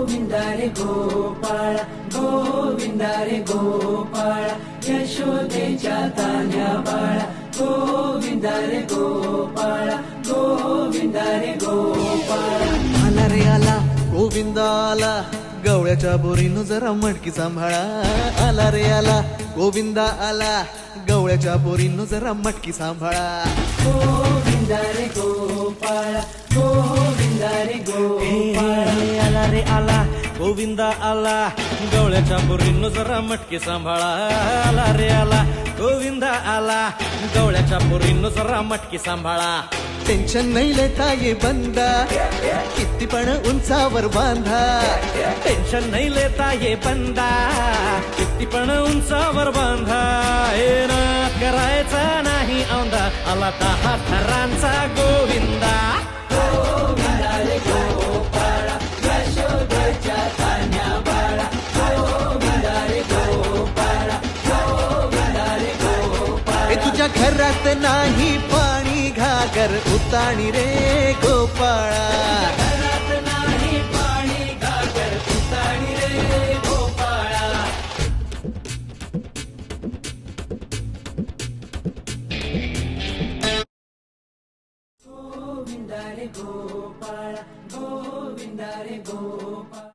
गोविंदा रे गोपाळा गोविंदा रे गोपाळा यशोदेच्या तान्ह्या बाळा गोविंदा रे गोपाळा गोविंदा रे गोपाळा आला रे आला गोविंदा आला गवळ्याच्या बोरीनं जरा मटकी सांभाळा आला रे आला गोविंदा आला गवळ्याच्या बोरीनं जरा मटकी सांभाळा गोविंदा रे गोपाळा गोविंदा रे गोपाळा आला रे आला गोविंदा आला गवळ्याच्या बोरीनं जरा मटकी सांभाळा आला रे आला गोविंदा आला गवळ्याच्या बोरीनं जरा मटकी सांभाळा टेन्शन नाही लेता ये बंदा किती पण उंचावर बांधा टेन्शन नाही लेता ये बंदा किती पण उंचावर बांधा हे ना करायचा नाही औंदा आला 10 थरांचा गोविंदा गोविंदा रे गोपाळा यशोदेच्या तान्ह्या बाळा गोविंदा रे गोपाळा गोविंदा रे गोपाळा हे तुझ्या घरात नाही पाणी घागर उताणी रे गोपाळा घरात नाही पाणी घागर उताणी रे गोपाळा गोविंदा रे गोपाळा गोविंदा रे गोपाळा